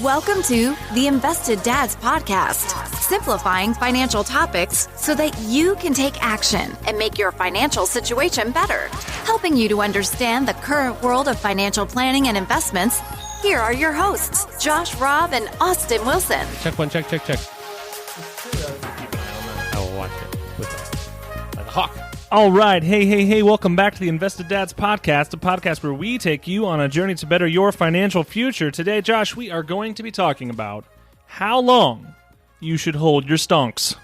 Welcome to the Invested Dads Podcast, simplifying financial topics so that you can take action and make your financial situation better. Helping you to understand the current world of financial planning and investments, here are your hosts, Josh Robb and Austin Wilson. Check one, check. I will watch it with like a hawk. All right. Hey. Welcome back to the Invested Dads Podcast, a podcast where we take you on a journey to better your financial future. Today, Josh, we are going to be talking about how long you should hold your stonks.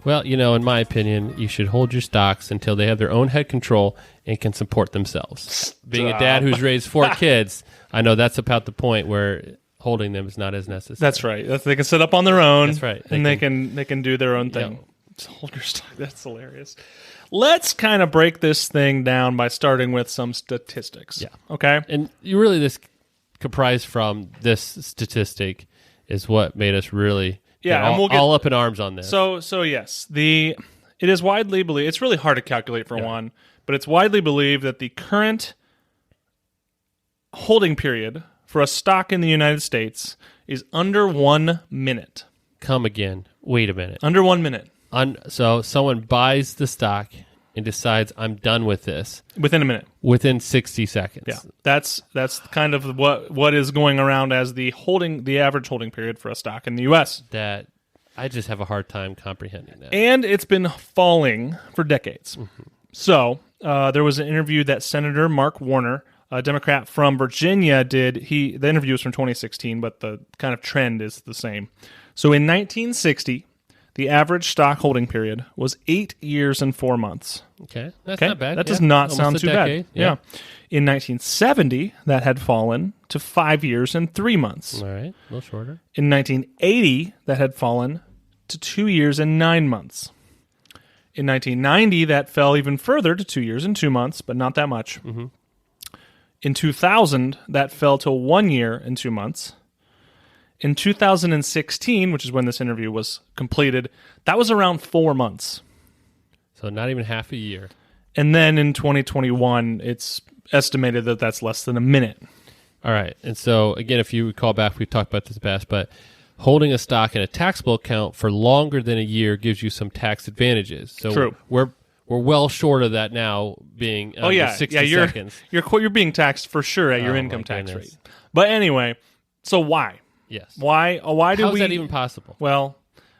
Well, in my opinion, you should hold your stocks until they have their own head control and can support themselves. Being a dad who's raised 4 kids, I know that's about the point where holding them is not as necessary. That's right. They can sit up on their own. That's right. They can do their own thing. Just hold your stock. That's hilarious. Let's kind of break this thing down by starting with some statistics. Yeah. Okay? And this comprised from this statistic is what made us really all up in arms on this. So yes, it is widely believed, it's really hard to calculate for one, but it's widely believed that the current holding period for a stock in the United States is under 1 minute. Come again. Wait a minute. Under 1 minute. So someone buys the stock and decides, I'm done with this. Within a minute. Within 60 seconds. Yeah. That's kind of what is going around as the average holding period for a stock in the U.S. That I just have a hard time comprehending that. And it's been falling for decades. Mm-hmm. So there was an interview that Senator Mark Warner, a Democrat from Virginia, did. The interview was from 2016, but the kind of trend is the same. So in 1960, the average stock holding period was 8 years and 4 months. Okay, that's not bad. That does not sound too bad. Yeah. In 1970, that had fallen to 5 years and 3 months. All right, a little shorter. In 1980, that had fallen to 2 years and 9 months. In 1990, that fell even further to 2 years and 2 months, but not that much. Mm-hmm. In 2000, that fell to 1 year and 2 months. In 2016, which is when this interview was completed, that was around 4 months. So not even half a year. And then in 2021, it's estimated that that's less than a minute. All right. And so, again, if you recall back, we've talked about this in the past, but holding a stock in a taxable account for longer than a year gives you some tax advantages. So True. We're well short of that now, being 60 seconds. You're being taxed for sure at your income tax rate. But anyway, so why? Yes. Why How is that even possible? Well,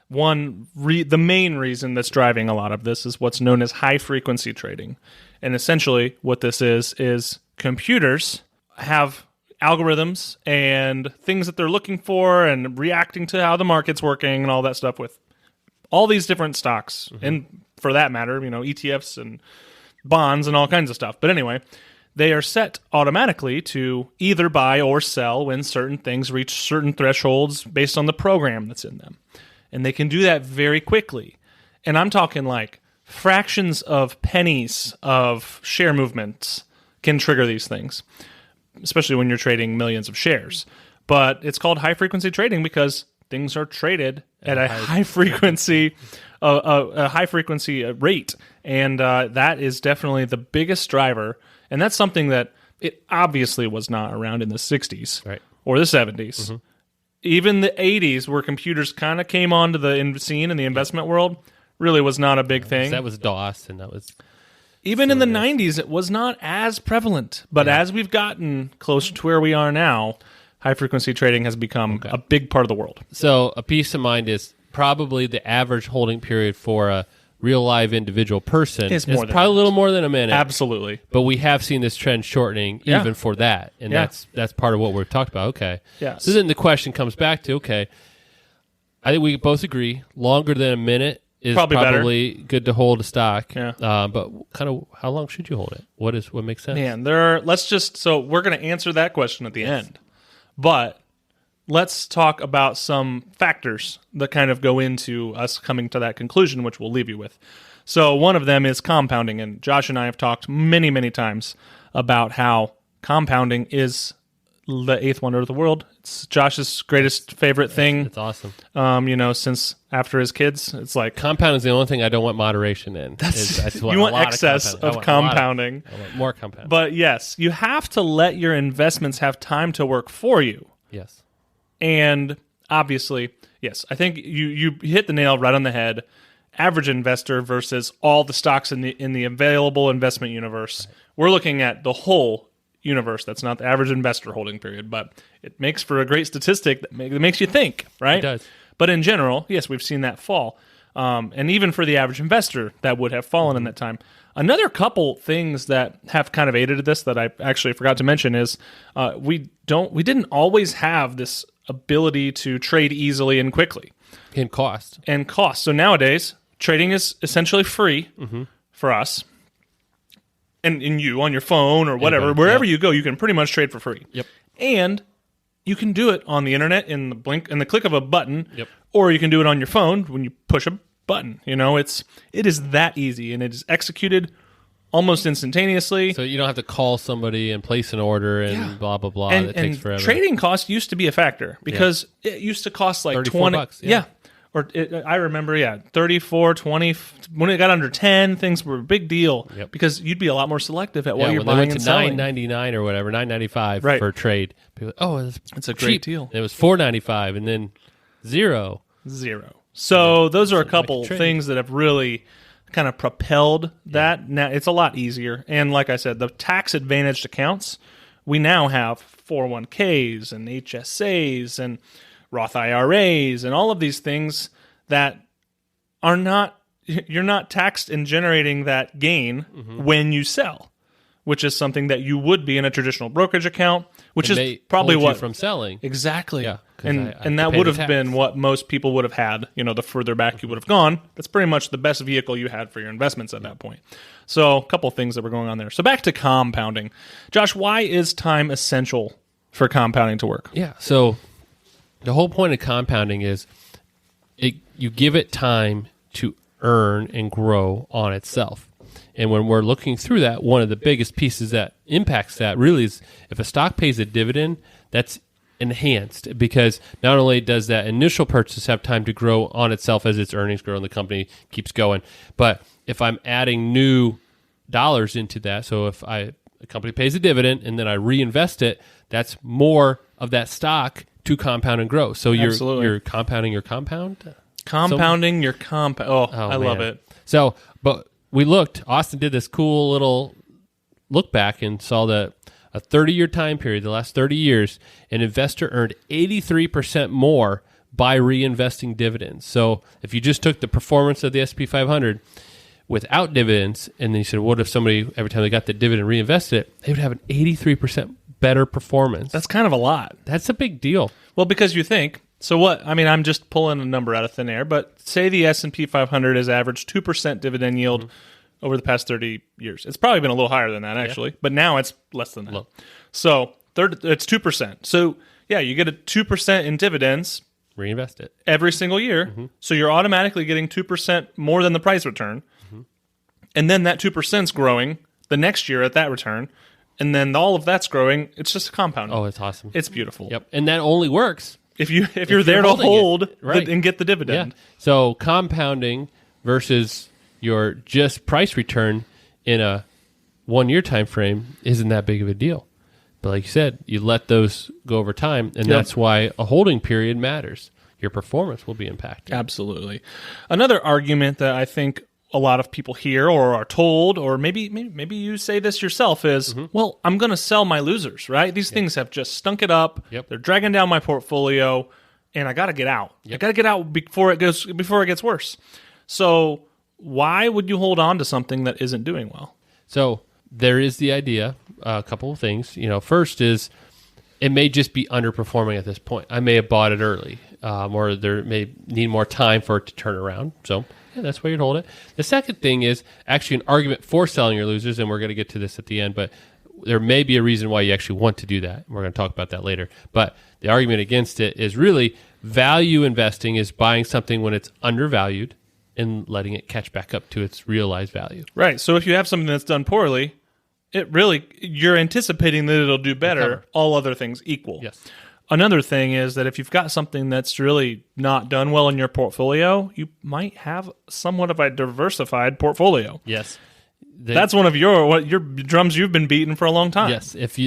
the main reason that's driving a lot of this is what's known as high-frequency trading. And essentially what this is computers have algorithms and things that they're looking for and reacting to how the market's working and all that stuff with all these different stocks. Mm-hmm. And for that matter, ETFs and bonds and all kinds of stuff. But anyway, they are set automatically to either buy or sell when certain things reach certain thresholds based on the program that's in them. And they can do that very quickly. And I'm talking like fractions of pennies of share movements can trigger these things, especially when you're trading millions of shares. But it's called high-frequency trading because things are traded at a high-frequency rate. And that is definitely the biggest driver. And that's something that it obviously was not around in the 60s or the 70s. Mm-hmm. Even the 80s, where computers kind of came onto the scene in the investment world, really was not a big thing. That was DOS, and that was... Even in the 90s, it was not as prevalent. But as we've gotten closer to where we are now, high-frequency trading has become a big part of the world. So a peace of mind is probably the average holding period for a real live individual person is probably a little more than a minute. Absolutely. But we have seen this trend shortening even for that. And that's part of what we've talked about. Okay. Yes. So then the question comes back to, I think we both agree longer than a minute is probably good to hold a stock. Yeah. But kind of how long should you hold it? What makes sense? Man, we're going to answer that question at the end. But let's talk about some factors that kind of go into us coming to that conclusion, which we'll leave you with. So one of them is compounding, and Josh and I have talked many, many times about how compounding is the eighth wonder of the world. It's Josh's greatest favorite thing. It's awesome. Since after his kids, it's like compounding is the only thing I don't want moderation in. You want excess of compounding. I want more compounding. But yes, you have to let your investments have time to work for you. Yes. And obviously, yes, I think you hit the nail right on the head. Average investor versus all the stocks in the available investment universe. Right. We're looking at the whole universe. That's not the average investor holding period, but it makes for a great statistic that makes you think, right? It does. But in general, yes, we've seen that fall. And even for the average investor, that would have fallen in that time. Another couple things that have kind of aided this that I actually forgot to mention is we didn't always have this ability to trade easily and quickly. And cost. So nowadays, trading is essentially free for us. And you on your phone or whatever, wherever you go, you can pretty much trade for free. Yep. And you can do it on the internet in the click of a button, Yep. or you can do it on your phone when you push a button. It is that easy, and it is executed almost instantaneously. So you don't have to call somebody and place an order and blah blah blah. And, that takes forever. Trading cost used to be a factor because it used to cost like $20. Yeah. I remember, 34, 20. When it got under 10, things were a big deal because you'd be a lot more selective at what you're buying and selling. $9.99 or whatever, $9.95 for a trade. People, it's a great deal. It was $4.95 and then zero. So those are a couple things that have really kind of propelled that. Now it's a lot easier. And like I said, the tax advantaged accounts, we now have 401ks and HSAs and Roth IRAs and all of these things that are not, you're not taxed in generating that gain when you sell, which is something that you would be in a traditional brokerage account, which is probably what from selling. Exactly. Yeah, and that would have been what most people would have had, the further back you would have gone. That's pretty much the best vehicle you had for your investments at that point. So a couple things that were going on there. So back to compounding. Josh, why is time essential for compounding to work? Yeah. So the whole point of compounding is you give it time to earn and grow on itself. And when we're looking through that, one of the biggest pieces that impacts that really is if a stock pays a dividend, that's enhanced because not only does that initial purchase have time to grow on itself as its earnings grow and the company keeps going, but if I'm adding new dollars into that, so if a company pays a dividend and then I reinvest it, that's more of that stock to compound and grow. So you're compounding your compound? Compounding your compound. Oh, I love it. So, but we looked, Austin did this cool little look back and saw that a 30-year time period, the last 30 years, an investor earned 83% more by reinvesting dividends. So if you just took the performance of the S&P 500 without dividends, and then you said, what if somebody, every time they got the dividend, reinvested it, they would have an 83% better performance. That's kind of a lot. That's a big deal. Well, because you think, so what? I mean, I'm just pulling a number out of thin air, but say the S&P 500 has averaged 2% dividend yield over the past 30 years. It's probably been a little higher than that, actually, but now it's less than that. Low. So it's 2%. So, yeah, you get a 2% in dividends. Reinvest it. Every single year. So you're automatically getting 2% more than the price return. And then that 2% is growing the next year at that return. And then all of that's growing. It's just compounding. Oh, it's awesome. It's beautiful. Yep. And that only works if you're there to hold and get the dividend. Yeah. So compounding versus your just price return in a 1 year time frame isn't that big of a deal. But like you said, you let those go over time, and that's why a holding period matters. Your performance will be impacted. Absolutely. Another argument that I think a lot of people hear or are told, or maybe you say this yourself, is, well, I'm going to sell my losers, right? These things have just stunk it up. They're dragging down my portfolio, and I got to get out. I got to get out before it gets worse. So why would you hold on to something that isn't doing well? So there is the idea, a couple of things. First is it may just be underperforming at this point. I may have bought it early, or there may need more time for it to turn around. So that's why you'd hold it. The second thing is actually an argument for selling your losers, and we're going to get to this at the end, but there may be a reason why you actually want to do that. We're going to talk about that later. But the argument against it is really value investing is buying something when it's undervalued and letting it catch back up to its realized value. Right. So if you have something that's done poorly, you're anticipating that it'll do better, all other things equal. Yes. Another thing is that if you've got something that's really not done well in your portfolio, you might have somewhat of a diversified portfolio. Yes. That's one of your drums you've been beating for a long time. Yes, if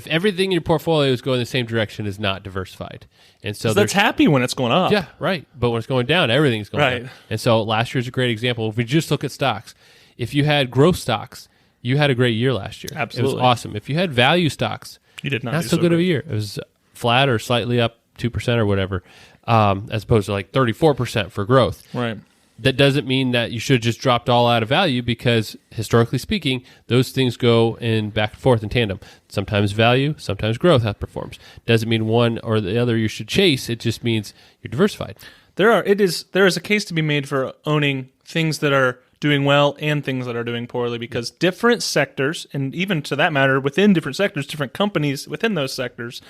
everything in your portfolio is going the same direction, is not diversified, and so that's happy when it's going up. Yeah, right. But when it's going down, everything's going down. And so last year's a great example. If we just look at stocks, if you had growth stocks, you had a great year last year. Absolutely, it was awesome. If you had value stocks, you did not so good of a year. It was flat or slightly up 2% or whatever, as opposed to like 34% for growth. Right. That doesn't mean that you should have just dropped all out of value, because historically speaking, those things go in back and forth in tandem. Sometimes value, sometimes growth outperforms. Doesn't mean one or the other you should chase. It just means you're diversified. There is a case to be made for owning things that are doing well and things that are doing poorly, because different sectors, and even to that matter, within different sectors, different companies within those sectors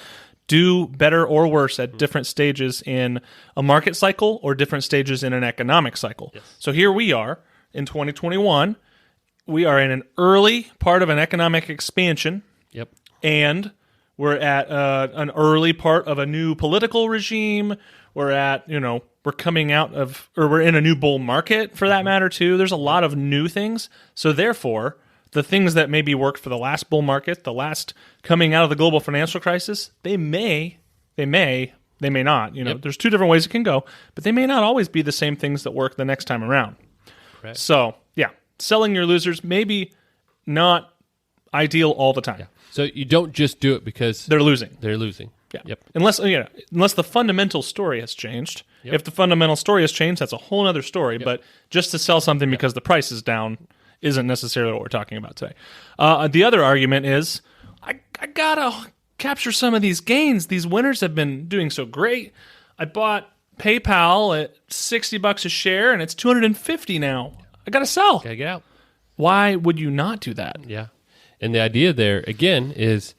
do better or worse at different stages in a market cycle or different stages in an economic cycle. Yes. So here we are in 2021. We are in an early part of an economic expansion. Yep. And we're at an early part of a new political regime. We're coming out of, or we're in a new bull market for that matter too. There's a lot of new things. So therefore, the things that maybe worked for the last bull market, the last coming out of the global financial crisis, they may not. There's two different ways it can go, but they may not always be the same things that work the next time around. Correct. So, yeah, selling your losers, maybe not ideal all the time. Yeah. So you don't just do it because they're losing. They're losing. Yeah. Yep. Unless the fundamental story has changed. Yep. If the fundamental story has changed, that's a whole other story. Yep. But just to sell something because the price is down isn't necessarily what we're talking about today. The other argument is, I gotta capture some of these gains. These winners have been doing so great. I bought PayPal at $60 a share, and it's $250 now. I gotta sell. Gotta get out. Why would you not do that? Yeah. And the idea there, again, is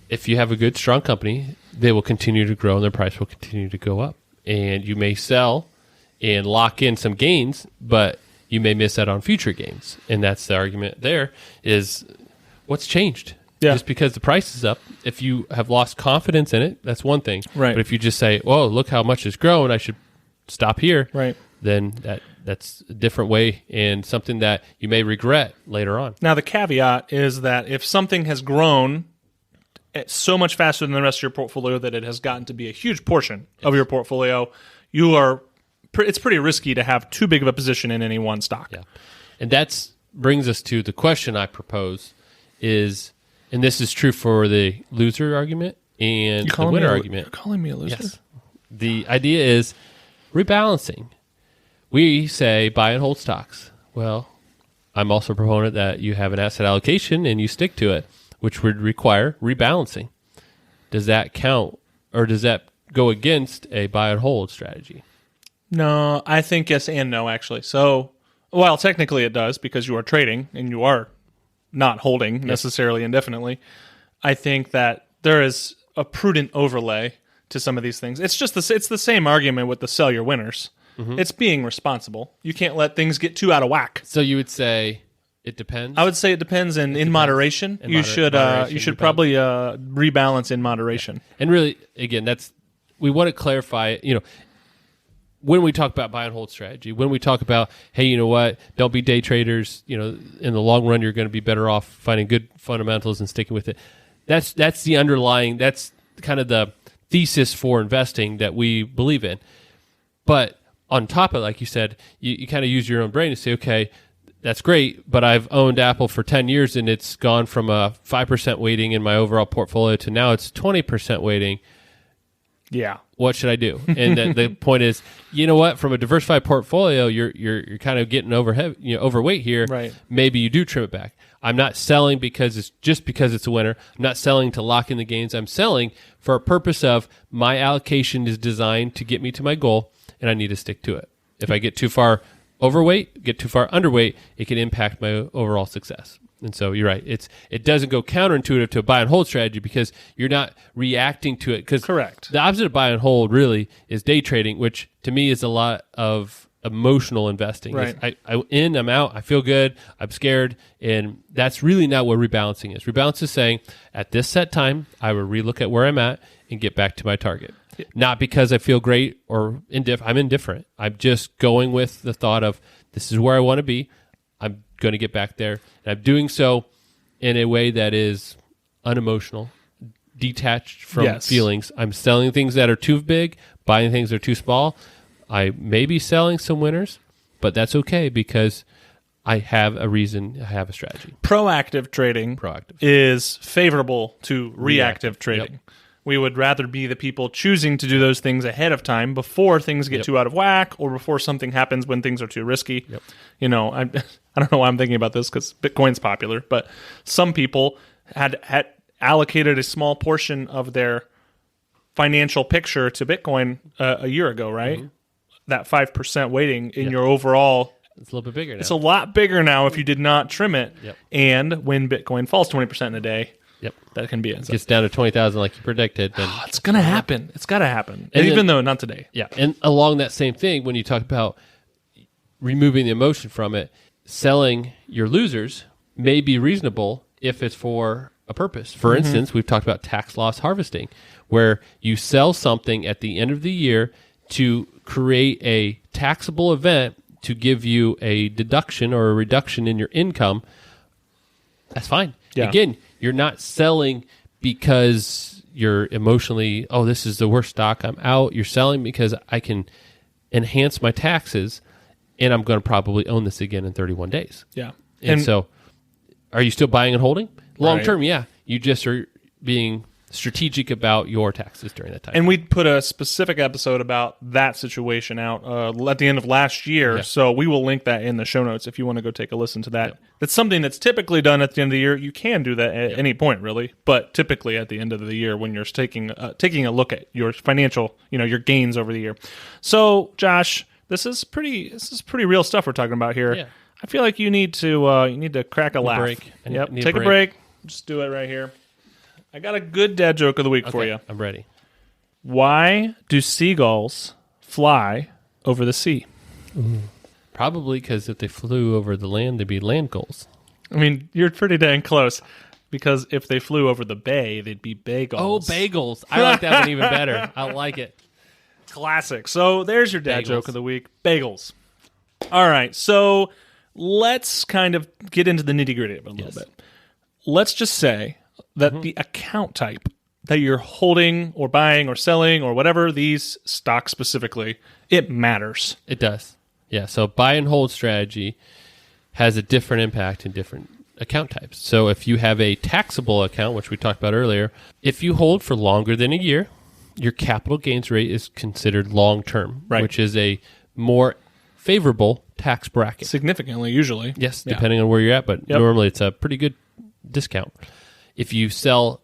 if you have a good, strong company, they will continue to grow and their price will continue to go up. And you may sell and lock in some gains, but you may miss out on future gains. And that's the argument there, is what's changed? Yeah. Just because the price is up, if you have lost confidence in it, that's one thing. Right. But if you just say, "Whoa, look how much it's grown, I should stop here," right, then that's a different way and something that you may regret later on. Now, the caveat is that if something has grown so much faster than the rest of your portfolio that it has gotten to be a huge portion of your portfolio, it's pretty risky to have too big of a position in any one stock. Yeah. And that brings us to the question I propose is, and this is true for the loser argument and the winner argument. You're calling me a loser? Yes. The idea is rebalancing. We say buy and hold stocks. Well, I'm also a proponent that you have an asset allocation and you stick to it, which would require rebalancing. Does that count, or does that go against a buy and hold strategy? No, I think yes and no, actually. So, well, technically it does, because you are trading and you are not holding necessarily indefinitely. I think that there is a prudent overlay to some of these things. It's just it's the same argument with the sell your winners. Mm-hmm. It's being responsible. You can't let things get too out of whack. So you would say it depends? I would say it depends, and in moderation. You should probably rebalance in moderation. Yeah. And really, again, we want to clarify, when we talk about buy and hold strategy, when we talk about, hey, you know what, don't be day traders, in the long run, you're going to be better off finding good fundamentals and sticking with it. That's the underlying, that's kind of the thesis for investing that we believe in. But on top of it, like you said, you kind of use your own brain to say, okay, that's great, but I've owned Apple for 10 years and it's gone from a 5% weighting in my overall portfolio to now it's 20% weighting. Yeah. What should I do? And the point is, you know what? From a diversified portfolio, you're kind of getting overweight here. Right. Maybe you do trim it back. I'm not selling because it's a winner. I'm not selling to lock in the gains. I'm selling for a purpose of my allocation is designed to get me to my goal, and I need to stick to it. If I get too far overweight, get too far underweight, it can impact my overall success. And so you're right. It doesn't go counterintuitive to a buy and hold strategy because you're not reacting to it. Correct. The opposite of buy and hold really is day trading, which to me is a lot of emotional investing. Right. I'm out, I feel good, I'm scared, and that's really not what rebalancing is. Rebalance is saying, at this set time, I will relook at where I'm at and get back to my target. Not because I feel great or I'm indifferent. I'm just going with the thought of, this is where I want to be. I'm going to get back there. And I'm doing so in a way that is unemotional, detached from feelings. I'm selling things that are too big, buying things that are too small. I may be selling some winners, but that's okay because I have a reason, I have a strategy. Proactive trading is favorable to reactive trading. Yep. We would rather be the people choosing to do those things ahead of time before things get too out of whack or before something happens when things are too risky. Yep. You know, I don't know why I'm thinking about this because Bitcoin's popular, but some people had allocated a small portion of their financial picture to Bitcoin a year ago, right? Mm-hmm. That 5% weighting in your overall... It's a little bit bigger now. It's a lot bigger now if you did not trim it. Yep. And when Bitcoin falls 20% in a day, that can be it. It gets down to 20,000 like you predicted. Then it's going to happen. It's got to happen. And even though not today. Yeah. And along that same thing, when you talk about removing the emotion from it, selling your losers may be reasonable if it's for a purpose. For instance, we've talked about tax loss harvesting, where you sell something at the end of the year to create a taxable event to give you a deduction or a reduction in your income. That's fine. Yeah. Again, you're not selling because you're emotionally, oh, this is the worst stock, I'm out. You're selling because I can enhance my taxes and I'm going to probably own this again in 31 days. Yeah. And so are you still buying and holding? Long Right. term, yeah. You just are being strategic about your taxes during that time. And we put a specific episode about that situation out at the end of last year. So we will link that in the show notes if you want to go take a listen to that. Yep. That's something that's typically done at the end of the year. You can do that at any point, really. But typically at the end of the year when you're taking a look at your financial, your gains over the year. So, Josh, this is pretty real stuff we're talking about here. Yeah. I feel like you need to crack a laugh. Break. Yep. Take a break. Just do it right here. I got a good dad joke of the week for you. I'm ready. Why do seagulls fly over the sea? Probably because if they flew over the land, they'd be land gulls. I mean, you're pretty dang close. Because if they flew over the bay, they'd be bagels. Oh, bagels. I like that one even better. I like it. Classic. So there's your dad Bagels. joke of the week. Bagels. All right. So let's kind of get into the nitty-gritty of it a little bit. Let's just say that the account type that you're holding or buying or selling or whatever, these stocks specifically, it matters. It does. Yeah, so buy and hold strategy has a different impact in different account types. So if you have a taxable account, which we talked about earlier, if you hold for longer than a year, your capital gains rate is considered long-term, which is a more favorable tax bracket. Significantly, usually. Yes, depending on where you're at, but normally it's a pretty good discount. If you sell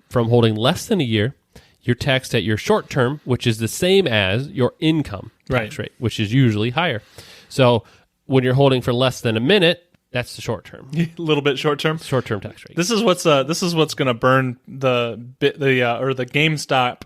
from holding less than a year, you're taxed at your short term, which is the same as your income tax rate, which is usually higher. So when you're holding for less than a minute, that's the short term. A little bit short term. Short term tax rate. This is what's going to burn the GameStop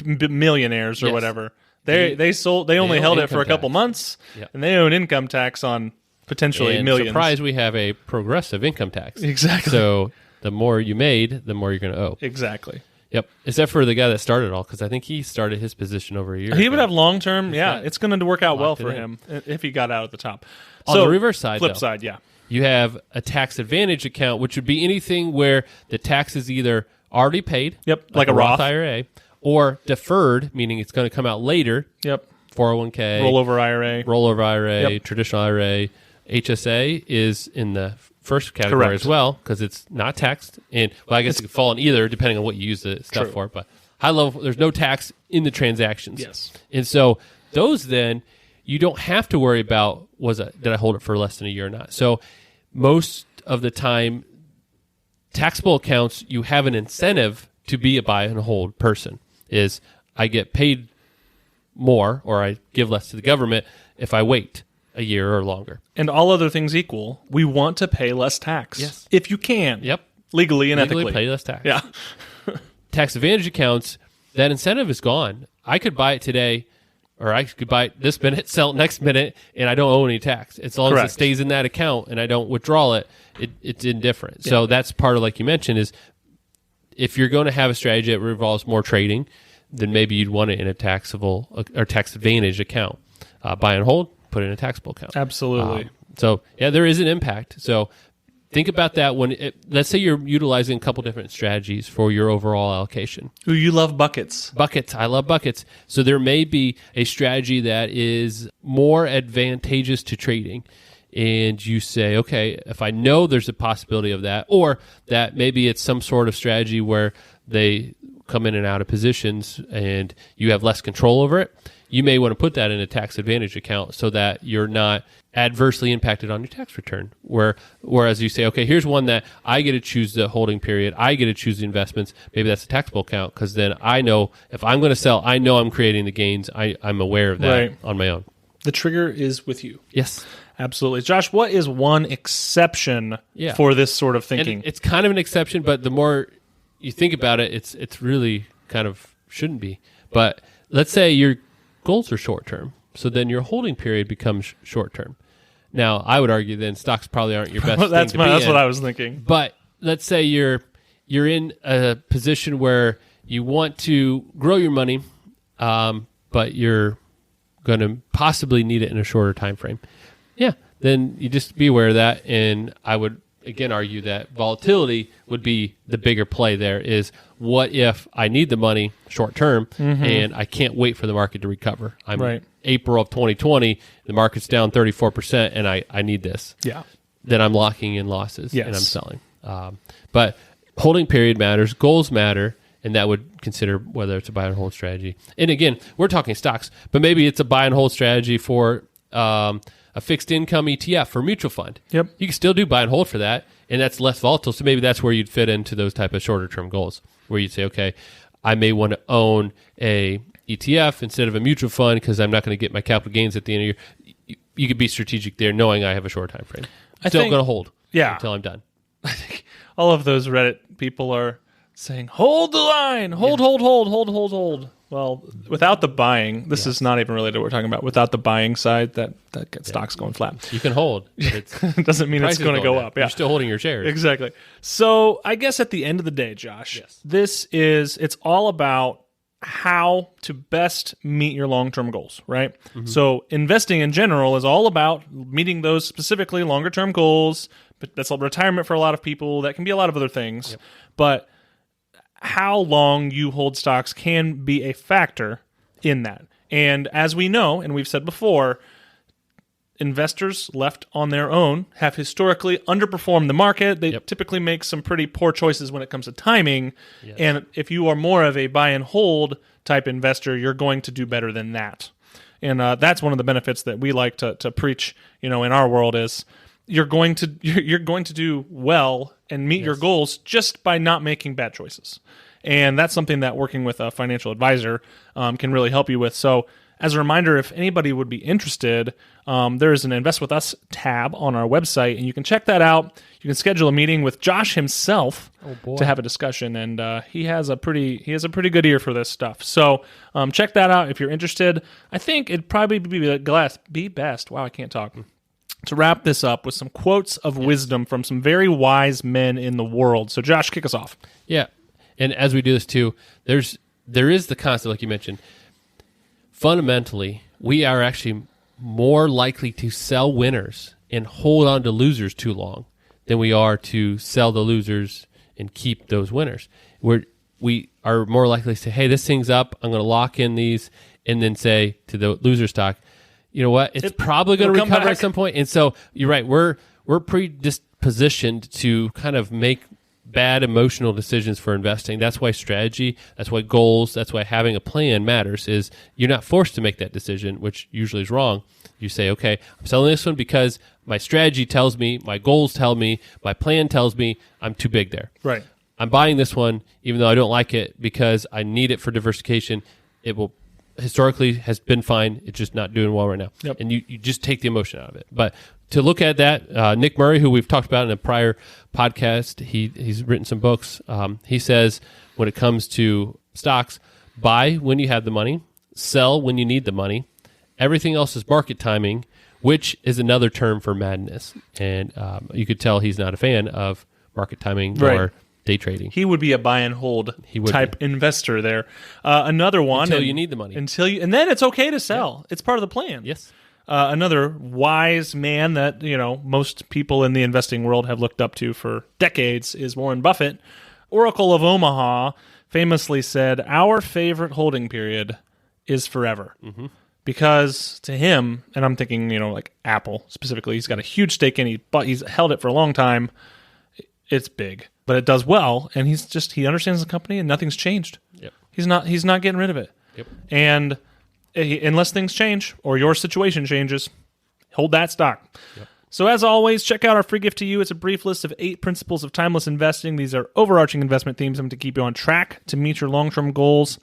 millionaires or whatever. They only held it for a couple months, and they own income tax on potentially millions. Surprise, we have a progressive income tax. Exactly. So the more you made, the more you're going to owe. Exactly. Yep. Except for the guy that started it all, because I think he started his position over a year He ago. would have long term. Yeah, it's going to work out well for him if he got out at the top. On the reverse side, flip side, you have a tax advantage account, which would be anything where the tax is either already paid, like a Roth IRA, or deferred, meaning it's going to come out later. 401k, rollover IRA, traditional IRA. HSA is in the first category as well because it's not taxed. And I guess it could fall in either depending on what you use the stuff for. But high level, there's no tax in the transactions. Yes. And so those then you don't have to worry about did I hold it for less than a year or not. So most of the time, taxable accounts, you have an incentive to be a buy and hold person. Is I get paid more or I give less to the government if I wait a year or longer. And all other things equal, we want to pay less tax. Yes. If you can. Yep. Legally and ethically. Pay less tax. Yeah. Tax advantage accounts, that incentive is gone. I could buy it today, or I could buy it this minute, sell it next minute, and I don't owe any tax. As long as it stays in that account and I don't withdraw it's indifferent. So that's part of, like you mentioned, is if you're going to have a strategy that revolves more trading, then maybe you'd want it in a taxable or tax advantage account. Buy and hold, put it in a taxable account. Absolutely. So, there is an impact. So think about that let's say you're utilizing a couple different strategies for your overall allocation. Ooh, you love buckets. Buckets. I love buckets. So there may be a strategy that is more advantageous to trading. And you say, okay, if I know there's a possibility of that, or that maybe it's some sort of strategy where they come in and out of positions and you have less control over it, you may want to put that in a tax advantage account so that you're not adversely impacted on your tax return. Whereas you say, okay, here's one that I get to choose the holding period, I get to choose the investments, maybe that's a taxable account, because then I know if I'm going to sell, I know I'm creating the gains. I'm aware of that on my own. The trigger is with you. Yes. Absolutely. Josh, what is one exception for this sort of thinking? And it's kind of an exception, but the more you think about it, it's really kind of shouldn't be. But let's say your goals are short-term, so then your holding period becomes short-term. Now, I would argue then stocks probably aren't your best that's thing to be That's in. what I was thinking. But let's say you're in a position where you want to grow your money, but you're going to possibly need it in a shorter time frame. Yeah, then you just be aware of that, and I would again argue that volatility would be the bigger play there. Is what if I need the money short term and I can't wait for the market to recover? I'm April of 2020, the market's down 34%, and I need this. Yeah, then I'm locking in losses and I'm selling. But holding period matters, goals matter. And that would consider whether it's a buy and hold strategy. And again, we're talking stocks, but maybe it's a buy and hold strategy for a fixed income ETF or mutual fund. Yep. You can still do buy and hold for that, and that's less volatile. So maybe that's where you'd fit into those type of shorter term goals, where you'd say, okay, I may want to own a ETF instead of a mutual fund because I'm not going to get my capital gains at the end of the year. You could be strategic there, knowing I have a short time frame. Still going to hold until I'm done. I think all of those Reddit people are saying, hold the line, hold. Well, without the buying, this is not even related to what we're talking about. Without the buying side, that gets stocks going flat. You can hold. But it doesn't mean it's going to go up. Yeah. You're still holding your shares. Exactly. So I guess at the end of the day, Josh, it's all about how to best meet your long-term goals, right? Mm-hmm. So investing in general is all about meeting those specifically longer-term goals. But that's retirement for a lot of people. That can be a lot of other things. Yep. But how long you hold stocks can be a factor in that. And as we know, and we've said before, investors left on their own have historically underperformed the market. They typically make some pretty poor choices when it comes to timing. Yes. And if you are more of a buy and hold type investor, you're going to do better than that. And that's one of the benefits that we like to preach, in our world is you're going to do well and meet your goals just by not making bad choices. And that's something that working with a financial advisor can really help you with. So as a reminder, if anybody would be interested, there is an Invest With Us tab on our website, and you can check that out. You can schedule a meeting with Josh himself to have a discussion, and he has a pretty good ear for this stuff. So check that out if you're interested. I think it'd probably be best. Wow, I can't talk. To wrap this up with some quotes of wisdom from some very wise men in the world. So Josh, kick us off. Yeah. And as we do this too, there is the concept, like you mentioned, fundamentally, we are actually more likely to sell winners and hold on to losers too long than we are to sell the losers and keep those winners. We are more likely to say, hey, this thing's up, I'm going to lock in these, and then say to the loser stock, you know what, it's probably going to recover at some point. And so you're right, we're predispositioned to kind of make bad emotional decisions for investing. That's why strategy, that's why goals, that's why having a plan matters, is you're not forced to make that decision, which usually is wrong. You say, okay, I'm selling this one because my strategy tells me, my goals tell me, my plan tells me I'm too big there. Right. I'm buying this one even though I don't like it because I need it for diversification. It will historically has been fine. It's just not doing well right now. Yep. And you just take the emotion out of it. But to look at that, Nick Murray, who we've talked about in a prior podcast, he's written some books. He says when it comes to stocks, buy when you have the money, sell when you need the money. Everything else is market timing, which is another term for madness. And you could tell he's not a fan of market timing or day trading. He would be a buy and hold type investor there. Another one. Until you need the money. And then it's okay to sell. Yeah. It's part of the plan. Yes. Another wise man that, most people in the investing world have looked up to for decades is Warren Buffett. Oracle of Omaha famously said, "Our favorite holding period is forever." Mm-hmm. Because to him, and I'm thinking, like Apple specifically, he's got a huge stake in it, but he's held it for a long time. It's big, but it does well, and he understands the company, and nothing's changed. Yep. He's not getting rid of it. Yep. And unless things change or your situation changes, hold that stock. Yep. So as always, check out our free gift to you. It's a brief list of 8 principles of timeless investing. These are overarching investment themes to keep you on track to meet your long-term goals.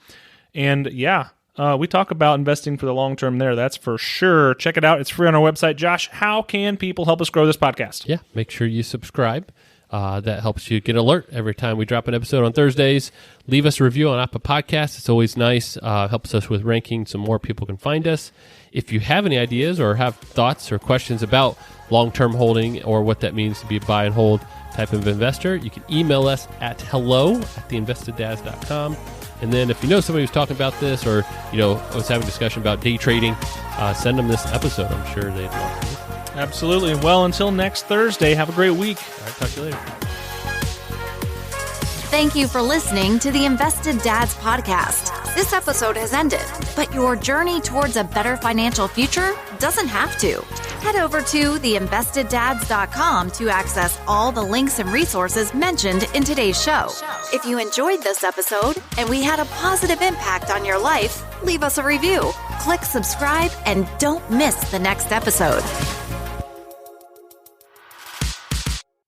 And we talk about investing for the long term there. That's for sure. Check it out. It's free on our website. Josh, how can people help us grow this podcast? Yeah, make sure you subscribe. That helps you get alert every time we drop an episode on Thursdays. Leave us a review on Apple Podcasts. It's always nice. Helps us with ranking so more people can find us. If you have any ideas or have thoughts or questions about long-term holding or what that means to be a buy and hold type of investor, you can email us at hello@theinvesteddads.com. And then if you know somebody who's talking about this or, was having a discussion about day trading, send them this episode. I'm sure they'd love it. Absolutely. Well, until next Thursday, have a great week. All right, talk to you later. Thank you for listening to the Invested Dads podcast. This episode has ended, but your journey towards a better financial future doesn't have to. Head over to theinvesteddads.com to access all the links and resources mentioned in today's show. If you enjoyed this episode and we had a positive impact on your life, leave us a review, click subscribe, and don't miss the next episode.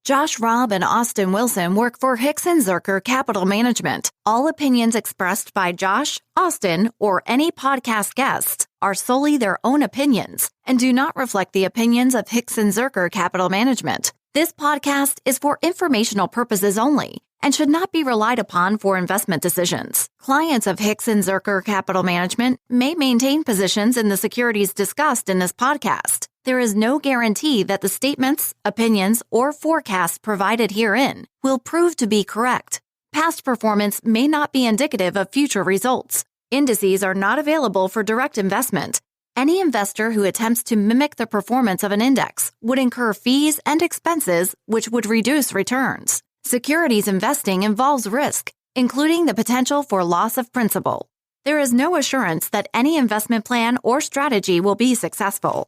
Josh Robb and Austin Wilson work for Hicks & Zerker Capital Management. All opinions expressed by Josh, Austin, or any podcast guests are solely their own opinions and do not reflect the opinions of Hicks & Zerker Capital Management. This podcast is for informational purposes only and should not be relied upon for investment decisions. Clients of Hicks & Zerker Capital Management may maintain positions in the securities discussed in this podcast. There is no guarantee that the statements, opinions, or forecasts provided herein will prove to be correct. Past performance may not be indicative of future results. Indices are not available for direct investment. Any investor who attempts to mimic the performance of an index would incur fees and expenses which would reduce returns. Securities investing involves risk, including the potential for loss of principal. There is no assurance that any investment plan or strategy will be successful.